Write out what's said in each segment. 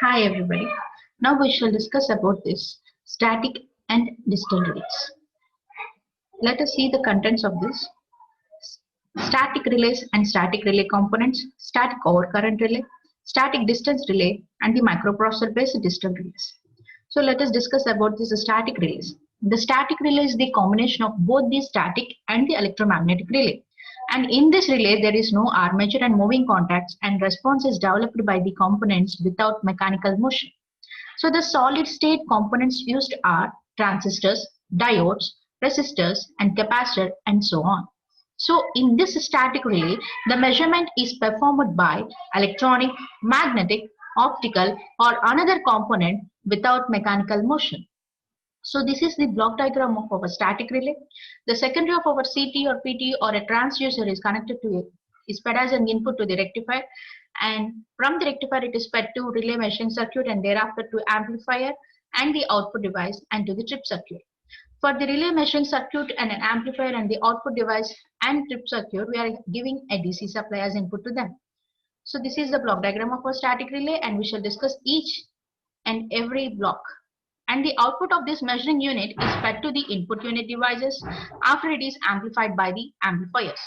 Hi everybody. Now we shall discuss about this static and distant relays. Let us see the contents of this. Static relays and static relay components, static overcurrent relay, static distance relay, and the microprocessor based distant relays. So let us discuss about this static relays. The static relay is the combination of both the static and the electromagnetic relay. And in this relay, there is no armature and moving contacts, and response is developed by the components without mechanical motion. So the solid state components used are transistors, diodes, resistors, and capacitor, and so on. So in this static relay, the measurement is performed by electronic, magnetic, optical, or another component without mechanical motion. So this is the block diagram of our static relay. The secondary of our CT or PT or a transducer is connected to it, is fed as an input to the rectifier, and from the rectifier it is fed to relay measuring circuit and thereafter to amplifier and the output device and to the trip circuit. For the relay measuring circuit and an amplifier and the output device and trip circuit, we are giving a DC supply as input to them. So this is the block diagram of our static relay, and we shall discuss each and every block. And the output of this measuring unit is fed to the input unit devices after it is amplified by the amplifiers.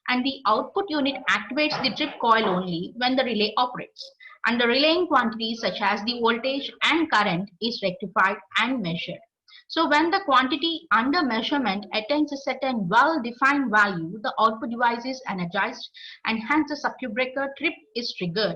And the output unit activates the trip coil only when the relay operates. And the relaying quantities such as the voltage and current is rectified and measured. So when the quantity under measurement attains a certain well-defined value, the output device is energized and hence the circuit breaker trip is triggered.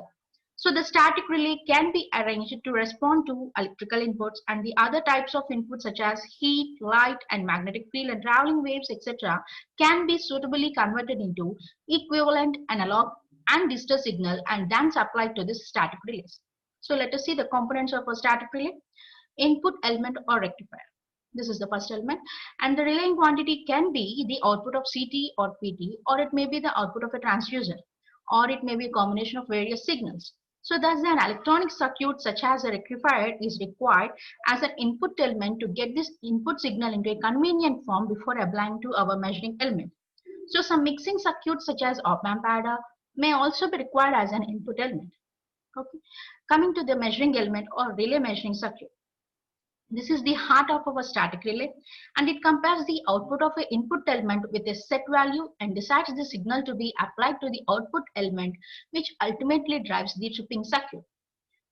So the static relay can be arranged to respond to electrical inputs and the other types of inputs such as heat, light, and magnetic field and traveling waves, etc. can be suitably converted into equivalent analog and digital signal and then supplied to this static relays. So let us see the components of a static relay. Input element or rectifier. This is the first element, and the relaying quantity can be the output of CT or PT, or it may be the output of a transducer, or it may be a combination of various signals. So thus an electronic circuit such as a rectifier is required as an input element to get this input signal into a convenient form before applying to our measuring element. So some mixing circuits such as op-amp adder may also be required as an input element. Okay. Coming to the measuring element or relay measuring circuit. This is the heart of our static relay, and it compares the output of an input element with a set value and decides the signal to be applied to the output element, which ultimately drives the tripping circuit.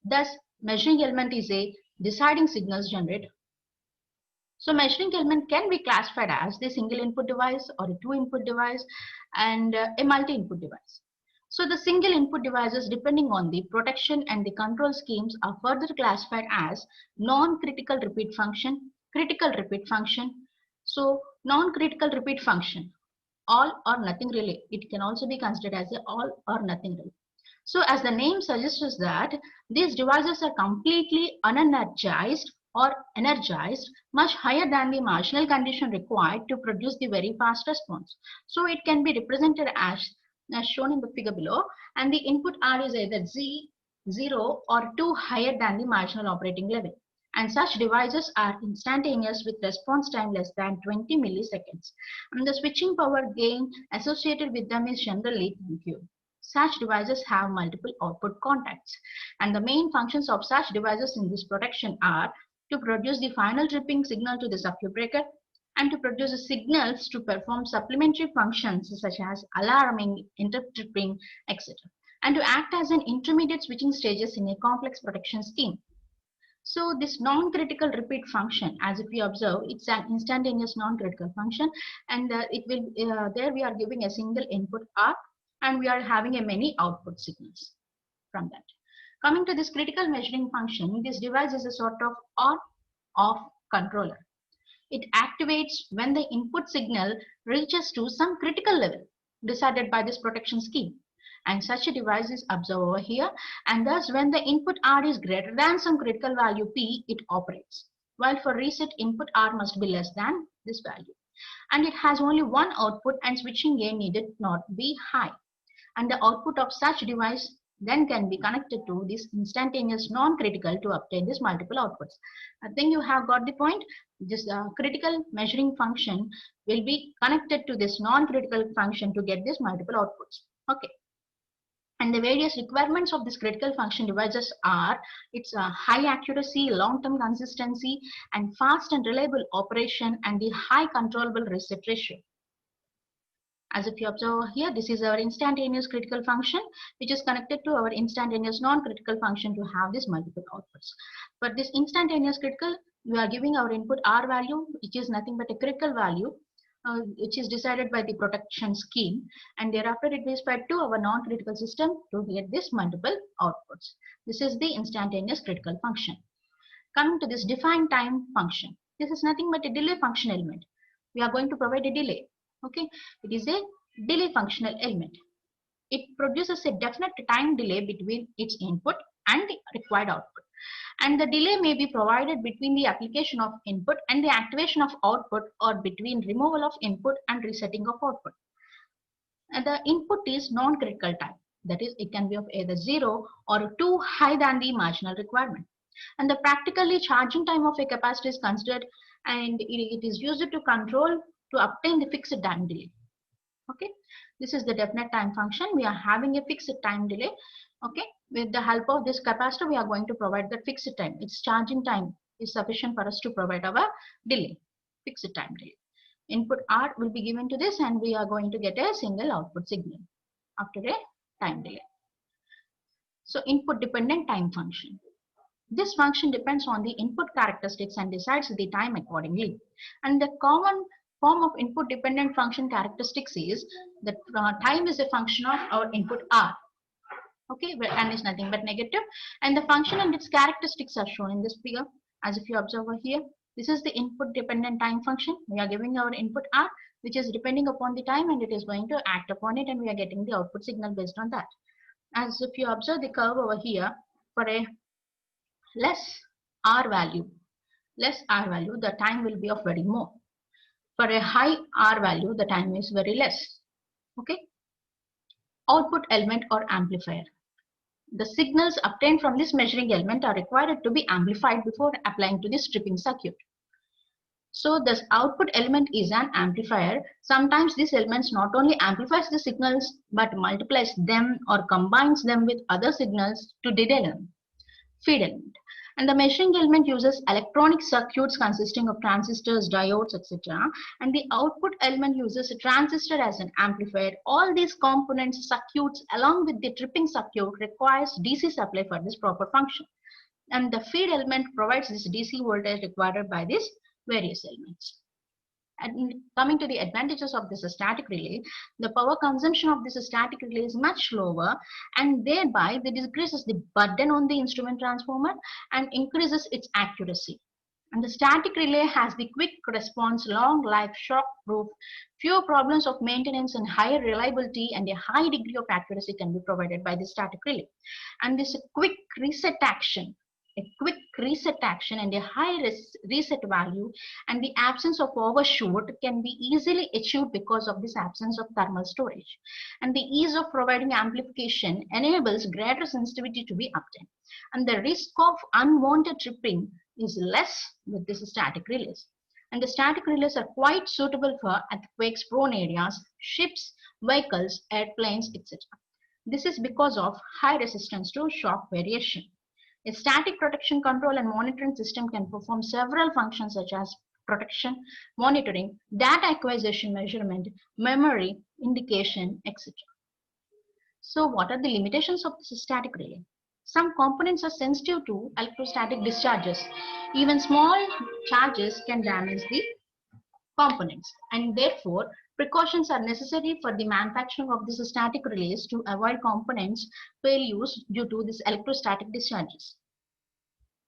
Thus, measuring element is a deciding signals generator. So measuring element can be classified as the single input device or a two input device and a multi-input device. So the single input devices, depending on the protection and the control schemes, are further classified as non-critical repeat function, critical repeat function. So non-critical repeat function, all or nothing relay. It can also be considered as a all or nothing relay. So as the name suggests is that these devices are completely unenergized or energized much higher than the marginal condition required to produce the very fast response. So it can be represented as shown in the figure below, and the input R is either 0 or 2 higher than the marginal operating level. And such devices are instantaneous with response time less than 20 milliseconds. And the switching power gain associated with them is generally thank you. Such devices have multiple output contacts, and the main functions of such devices in this protection are to produce the final tripping signal to the circuit breaker and to produce signals to perform supplementary functions such as alarming, interrupt tripping, etc. and to act as an intermediate switching stages in a complex protection scheme. So this non-critical repeat function, as if we observe, it's an instantaneous non-critical function, and it will there we are giving a single input R, and we are having a many output signals from that. Coming to this critical measuring function, this device is a sort of on-off controller. It activates when the input signal reaches to some critical level decided by this protection scheme. And such a device is observed over here, and thus when the input R is greater than some critical value P, it operates. While for reset, input R must be less than this value. And it has only one output, and switching gain needed not be high. And the output of such device then can be connected to this instantaneous non-critical to obtain this multiple outputs. I think you have got the point. This critical measuring function will be connected to this non-critical function to get this multiple outputs. Okay. And the various requirements of this critical function devices are its high accuracy, long-term consistency, and fast and reliable operation, and the high controllable reset ratio. As if you observe here, this is our instantaneous critical function, which is connected to our instantaneous non-critical function to have these multiple outputs. For this instantaneous critical, we are giving our input R value, which is nothing but a critical value, which is decided by the protection scheme, and thereafter it is fed to our non-critical system to get this multiple outputs. This is the instantaneous critical function. Coming to this defined time function, this is nothing but a delay function element. We are going to provide a delay. Okay, it is a delay functional element. It produces a definite time delay between its input and the required output. And the delay may be provided between the application of input and the activation of output, or between removal of input and resetting of output. And the input is non-critical time. That is, it can be of either 0 or too high than the marginal requirement. And the practically charging time of a capacitor is considered, and it is used to control to obtain the fixed time delay. Okay, this is the definite time function. We are having a fixed time delay. Okay, with the help of this capacitor, we are going to provide the fixed time. Its charging time is sufficient for us to provide our delay, fixed time delay. Input R will be given to this, and we are going to get a single output signal after a time delay. So input dependent time function. This function depends on the input characteristics and decides the time accordingly. And the common form of input dependent function characteristics is that time is a function of our input R. Okay, where n is nothing but negative, and the function and its characteristics are shown in this figure. As if you observe over here, this is the input dependent time function. We are giving our input R, which is depending upon the time, and it is going to act upon it, and we are getting the output signal based on that. As if you observe the curve over here, for a less R value, the time will be of very more. For a high R value, the time is very less. Okay. Output element or amplifier. The signals obtained from this measuring element are required to be amplified before applying to the stripping circuit. So this output element is an amplifier. Sometimes this element not only amplifies the signals but multiplies them or combines them with other signals to delay them. Feed element. And the measuring element uses electronic circuits consisting of transistors, diodes, etc. And the output element uses a transistor as an amplifier. All these components, circuits, along with the tripping circuit, requires DC supply for this proper function. And the feed element provides this DC voltage required by these various elements. And coming to the advantages of this static relay, the power consumption of this static relay is much lower, and thereby it decreases the burden on the instrument transformer and increases its accuracy. And the static relay has the quick response, long life, shock proof, fewer problems of maintenance, and higher reliability, and a high degree of accuracy can be provided by the static relay. And this quick reset action, and a high reset value and the absence of overshoot can be easily achieved because of this absence of thermal storage. And the ease of providing amplification enables greater sensitivity to be obtained. And the risk of unwanted tripping is less with this static relays. And the static relays are quite suitable for earthquakes prone areas, ships, vehicles, airplanes, etc. This is because of high resistance to shock variation. A static protection control and monitoring system can perform several functions such as protection, monitoring, data acquisition, measurement, memory, indication, etc. So what are the limitations of the static relay? Some components are sensitive to electrostatic discharges. Even small charges can damage the components, and therefore precautions are necessary for the manufacturing of these static relays to avoid components failures due to these electrostatic discharges.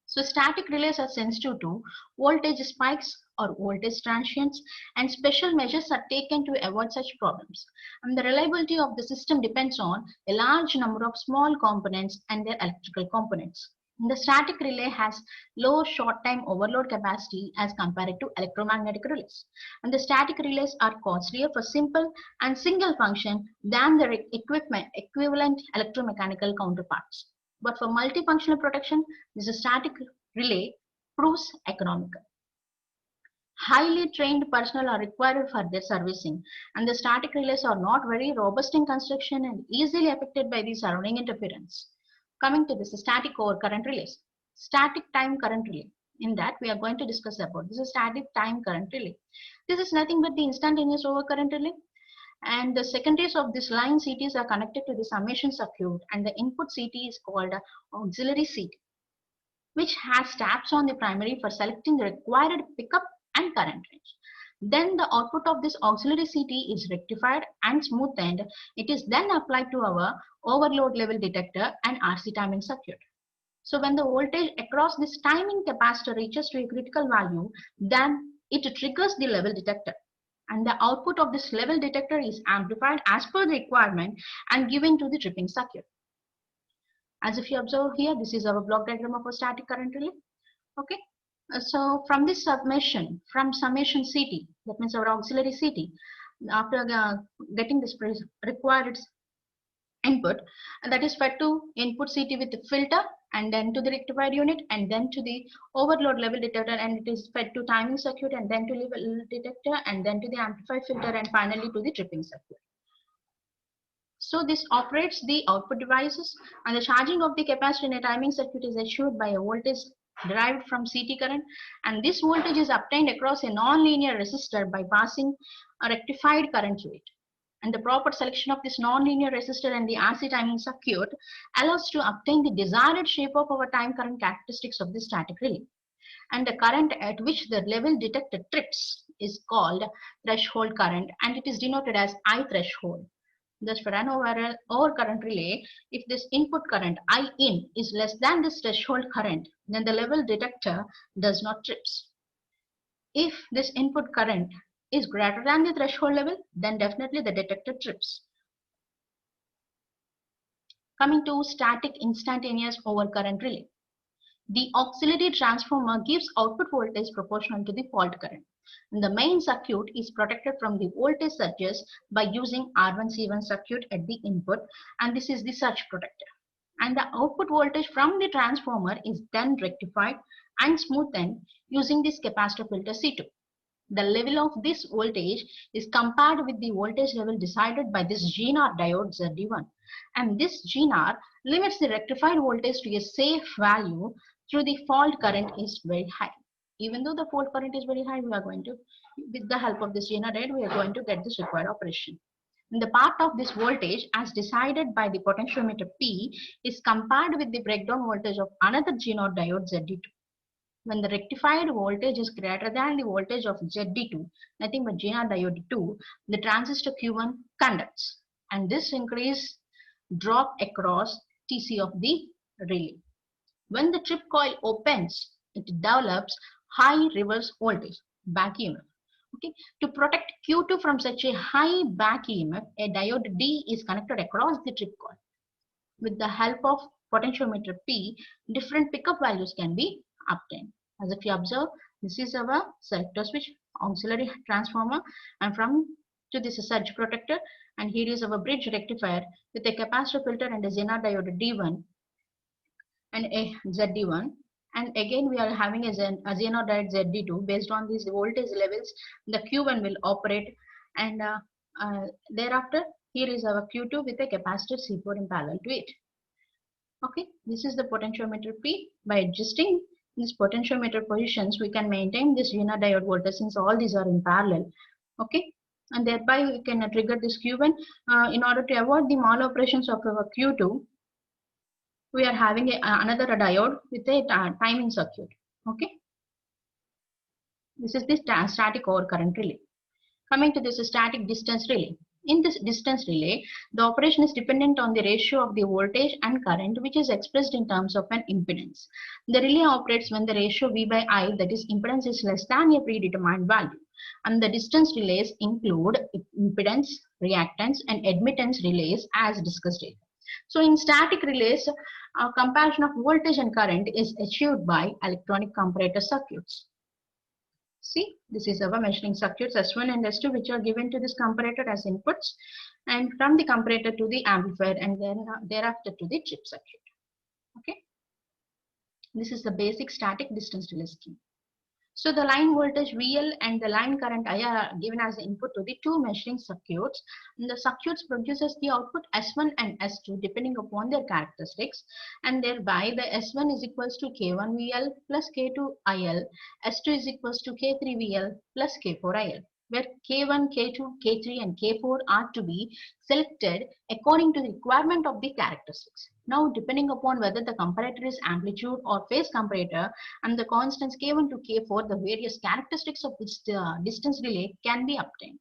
So static relays are sensitive to voltage spikes or voltage transients, and special measures are taken to avoid such problems. And the reliability of the system depends on a large number of small components and their electrical components. The static relay has low short time overload capacity as compared to electromagnetic relays. And the static relays are costlier for simple and single function than their equivalent electromechanical counterparts. But for multifunctional protection, this static relay proves economical. Highly trained personnel are required for their servicing, and the static relays are not very robust in construction and easily affected by the surrounding interference. Coming to this static overcurrent relays. Static time current relay. In that we are going to discuss about this is static time current relay. This is nothing but the instantaneous overcurrent relay, and the secondaries of this line CTs are connected to the summation circuit, and the input CT is called auxiliary CT, which has taps on the primary for selecting the required pickup and current range. Then the output of this auxiliary CT is rectified and smoothened. It is then applied to our overload level detector and RC timing circuit. So when the voltage across this timing capacitor reaches to a critical value, then it triggers the level detector. And the output of this level detector is amplified as per the requirement and given to the tripping circuit. As if you observe here, this is our block diagram of a static current relay. Okay. So from this summation CT, that means our auxiliary CT, after getting this required input, and that is fed to input CT with the filter, and then to the rectified unit, and then to the overload level detector, and it is fed to timing circuit, and then to level detector, and then to the amplifier filter, and finally to the tripping circuit. So this operates the output devices, and the charging of the capacitor in a timing circuit is assured by a voltage derived from CT current, and this voltage is obtained across a non-linear resistor by passing a rectified current through it. And the proper selection of this non-linear resistor and the RC timing circuit allows to obtain the desired shape of our time current characteristics of the static relay. And the current at which the level detector trips is called threshold current, and it is denoted as I threshold. Thus, for an overcurrent relay, if this input current I in is less than this threshold current, then the level detector does not trips. If this input current is greater than the threshold level, then definitely the detector trips. Coming to static instantaneous overcurrent relay. The auxiliary transformer gives output voltage proportional to the fault current. And the main circuit is protected from the voltage surges by using R1C1 circuit at the input, and this is the surge protector. And the output voltage from the transformer is then rectified and smoothened using this capacitor filter C2. The level of this voltage is compared with the voltage level decided by this GNR diode ZD1, and this GNR limits the rectified voltage to a safe value through the fault current is very high. Even though the fault current is very high, we are going to, with the help of this GNR diode, we are going to get this required operation. And the part of this voltage as decided by the potentiometer P is compared with the breakdown voltage of another GNR diode ZD2. When the rectified voltage is greater than the voltage of ZD2, nothing but GNR diode 2, the transistor Q1 conducts, and this increase drop across TC of the relay. When the trip coil opens, it develops high reverse voltage, back EMF. Okay. To protect Q2 from such a high back EMF, a diode D is connected across the trip coil. With the help of potentiometer P, different pickup values can be obtained. As if you observe, this is our selector switch, auxiliary transformer, and from to this surge protector, and here is our bridge rectifier with a capacitor filter and a Zener diode D1 and a ZD1. And again we are having a Zener diode ZD2. Based on these voltage levels, the Q1 will operate, and thereafter here is our Q2 with a capacitor C4 in parallel to it. Okay, this is the potentiometer P. By adjusting these potentiometer positions, we can maintain this Zener diode voltage since all these are in parallel. Okay, and thereby we can trigger this Q1. In order to avoid the maloperations of our Q2, we are having another diode with a timing circuit. Okay, this is the static overcurrent relay. Coming to this static distance relay. In this distance relay, the operation is dependent on the ratio of the voltage and current, which is expressed in terms of an impedance. The relay operates when the ratio V by I, that is impedance, is less than a predetermined value. And the distance relays include impedance, reactance, and admittance relays as discussed earlier. So in static relays, a comparison of voltage and current is achieved by electronic comparator circuits. See, this is our measuring circuits S1 and S2, which are given to this comparator as inputs, and from the comparator to the amplifier, and then thereafter to the chip circuit. Okay, this is the basic static distance relay scheme. So the line voltage VL and the line current I are given as input to the two measuring circuits. And the circuits produces the output S1 and S2 depending upon their characteristics, and thereby the S1 is equals to K1 VL plus K2 IL, S2 is equals to K3 VL plus K4 IL, where K1, K2, K3 and K4 are to be selected according to the requirement of the characteristics. Now depending upon whether the comparator is amplitude or phase comparator and the constants K1 to K4, the various characteristics of this distance relay can be obtained.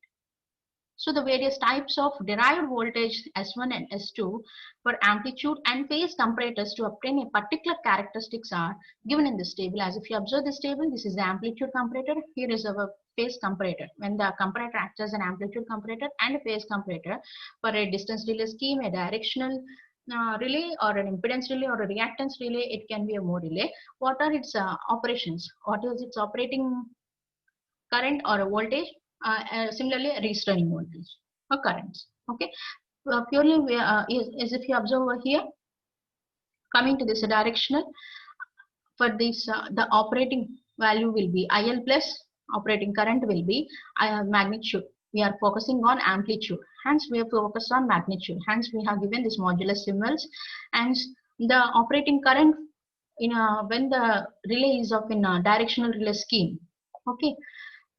So the various types of derived voltage S1 and S2 for amplitude and phase comparators to obtain a particular characteristics are given in this table. As if you observe this table, this is the amplitude comparator, here is our phase comparator. When the comparator acts as an amplitude comparator and a phase comparator for a distance relay scheme, a directional relay or an impedance relay or a reactance relay, it can be a mode relay. What are its operations? What is its operating current or a voltage? Similarly, a restraining voltage or currents. Okay, purely is if you observe over here, coming to this directional, for this the operating value will be IL plus operating current will be magnitude. We are focusing on amplitude, hence we have focused on magnitude, hence we have given this modulus symbols. And the operating current in when the relay is of in a directional relay scheme, okay,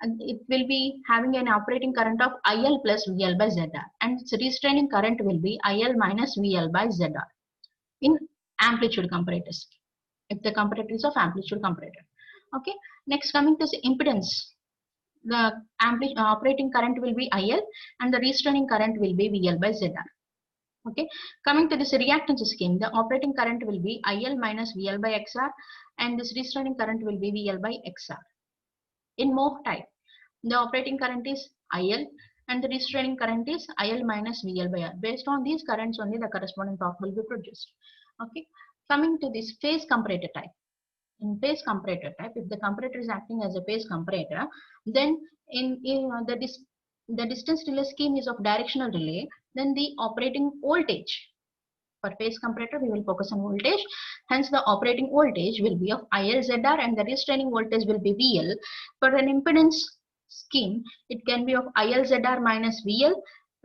and it will be having an operating current of IL plus VL by ZR, and its restraining current will be IL minus VL by ZR in amplitude comparators, if the comparator is of amplitude comparator. Okay, next coming to the impedance, the operating current will be IL and the restraining current will be VL by ZR. Okay, coming to this reactance scheme, the operating current will be IL minus VL by XR and this restraining current will be VL by XR. In Moh type, the operating current is IL and the restraining current is IL minus VL by R. Based on these currents only the corresponding torque will be produced. Okay, coming to this phase comparator type. In phase comparator type, if the comparator is acting as a phase comparator, then the distance relay scheme is of directional relay, then the operating voltage for phase comparator we will focus on voltage, hence the operating voltage will be of ILZR and the restraining voltage will be VL. For an impedance scheme, it can be of ILZR minus VL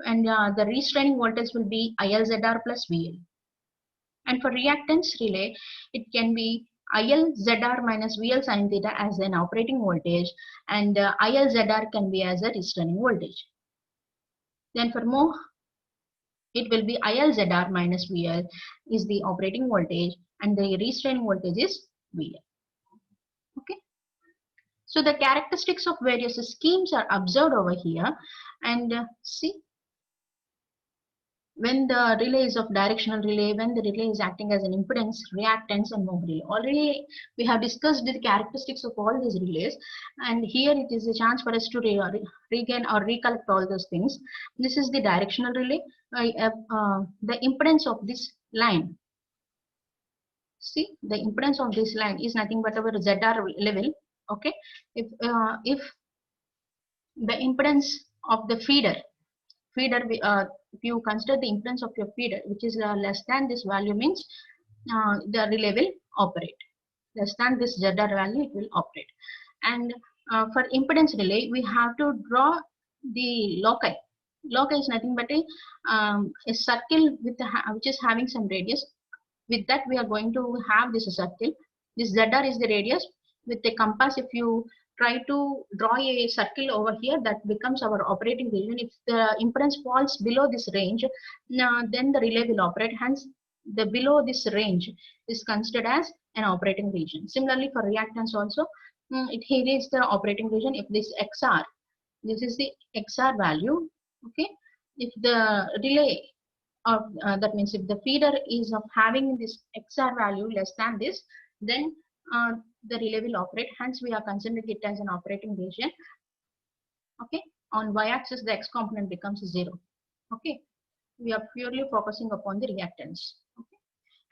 and the restraining voltage will be ILZR plus VL. And for reactance relay, it can be ILZR minus VL sin theta as an operating voltage and ILZR can be as a restraining voltage. Then for Moh, it will be ILZR minus VL is the operating voltage and the restraining voltage is VL. Okay. So the characteristics of various schemes are observed over here, and see, when the relay is of directional relay, when the relay is acting as an impedance, reactance and Moh relay. Already we have discussed the characteristics of all these relays, and here it is a chance for us to regain or recollect all those things. This is the directional relay. The impedance of this line, see, the impedance of this line is nothing but our ZR level. Okay, if the impedance of the feeder, if you consider the impedance of your feeder which is less than this value, means the relay will operate. Less than this ZR value, it will operate. And for impedance relay, we have to draw the loci. Loci is nothing but a circle with which is having some radius. With that, we are going to have this circle. This ZR is the radius. With the compass, if you try to draw a circle over here, that becomes our operating region. If the impedance falls below this range, then the relay will operate. Hence, the below this range is considered as an operating region. Similarly, for reactance also, here is the operating region. If this XR, this is the XR value. Okay, if the relay of that means if the feeder is of having this XR value less than this, then the relay will operate. Hence, we are considering it as an operating region. Okay, on y-axis the x component becomes 0. Okay, we are purely focusing upon the reactance. Okay,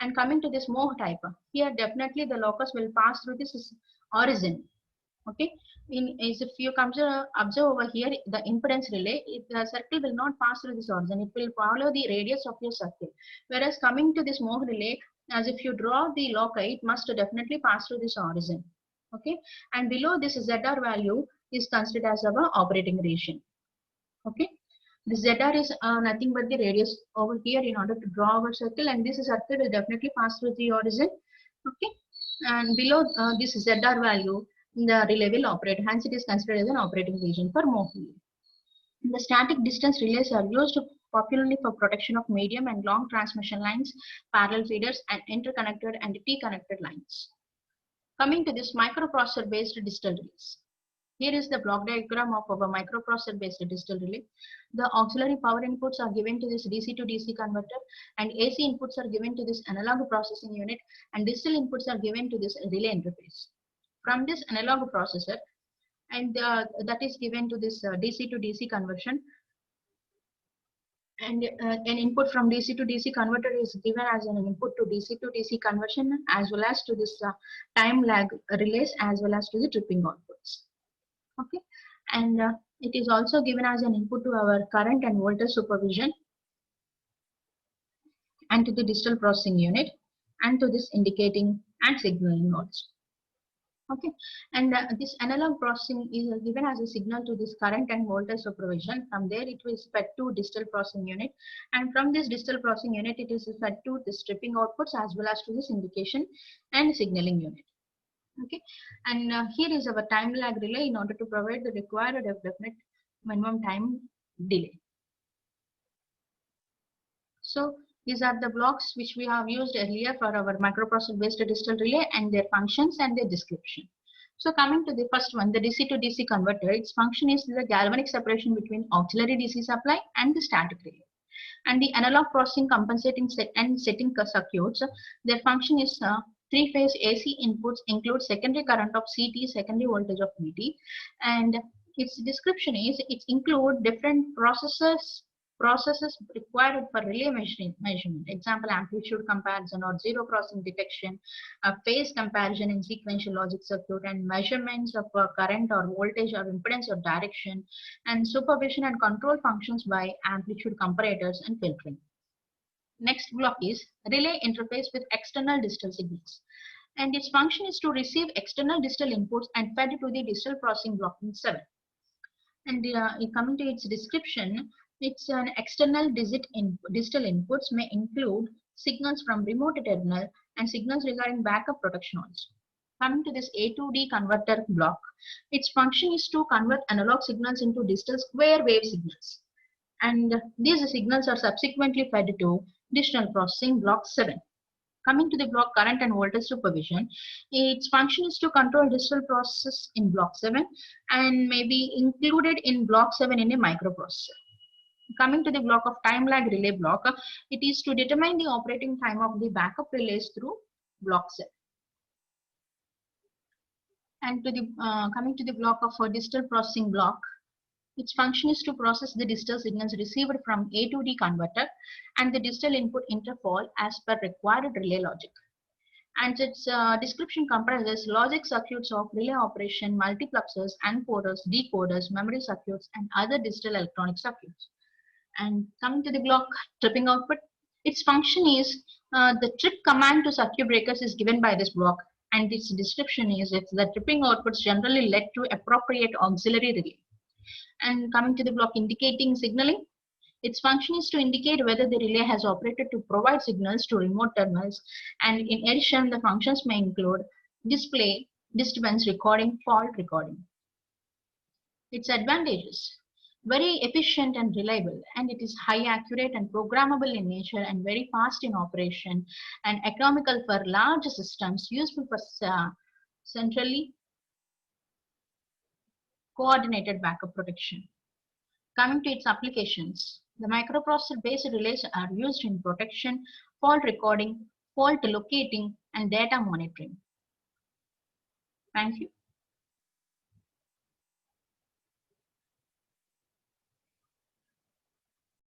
and coming to this Moh type, here definitely the locus will pass through this origin. Okay, if you observe over here the impedance relay, the circle will not pass through this origin, it will follow the radius of your circle. Whereas coming to this Moh relay, as if you draw the loci, it must definitely pass through this origin. Okay, and below this ZR value is considered as our operating region. Okay, the ZR is nothing but the radius over here in order to draw our circle, and this circle will definitely pass through the origin. Okay, and below this ZR value, the relay will operate, hence it is considered as an operating region for MOHULE. The static distance relays are used popularly for protection of medium and long transmission lines, parallel feeders, and interconnected and T-connected lines. Coming to this microprocessor based digital relays. Here is the block diagram of our microprocessor based digital relay. The auxiliary power inputs are given to this DC to DC converter, and AC inputs are given to this analog processing unit, and digital inputs are given to this relay interface. From this analog processor, and that is given to this DC to DC conversion, and an input from DC to DC converter is given as an input to DC conversion, as well as to this time lag relays, as well as to the tripping outputs. Okay, and it is also given as an input to our current and voltage supervision, and to the digital processing unit, and to this indicating and signaling nodes. Okay, and this analog processing is given as a signal to this current and voltage supervision. From there it will fed to digital processing unit, and from this digital processing unit it is fed to the stripping outputs, as well as to this indication and signaling unit. Okay, and here is our time lag relay in order to provide the required definite minimum time delay. So these are the blocks which we have used earlier for our microprocessor based digital relay, and their functions and their description. So coming to the first one, the DC to DC converter, its function is the galvanic separation between auxiliary DC supply and the static relay. And the analog processing compensating and setting circuits, their function is three-phase AC inputs include secondary current of CT, secondary voltage of VT, and its description is it include different processes required for relay measurement. Example, amplitude comparison or zero crossing detection, phase comparison in sequential logic circuit, and measurements of current or voltage or impedance or direction, and supervision and control functions by amplitude comparators and filtering. Next block is relay interface with external digital signals, and its function is to receive external digital inputs and fed to the digital processing block in 7. And coming to its description, it's an external digital inputs may include signals from remote terminal and signals regarding backup protection also. Coming to this A to D converter block, its function is to convert analog signals into digital square wave signals, and these signals are subsequently fed to digital processing block 7. Coming to the block current and voltage supervision, its function is to control digital process in block 7 and may be included in block 7 in a microprocessor. Coming to the block of time lag relay block, it is to determine the operating time of the backup relays through block 7. And to the coming to the block of a digital processing block, its function is to process the digital signals received from A to D converter and the digital input interval as per required relay logic. And its description comprises logic circuits of relay operation, multiplexers, encoders, decoders, memory circuits, and other digital electronic circuits. And coming to the block tripping output, its function is the trip command to circuit breakers is given by this block, and its description is it's the tripping outputs generally led to appropriate auxiliary relay. And coming to the block indicating signaling, its function is to indicate whether the relay has operated to provide signals to remote terminals, and in addition the functions may include display, disturbance recording, fault recording. Its advantages: very efficient and reliable, and it is high accurate and programmable in nature and very fast in operation, and economical for large systems, useful for centrally coordinated backup protection. Coming to its applications, the microprocessor based relays are used in protection, fault recording, fault locating, and data monitoring. Thank you.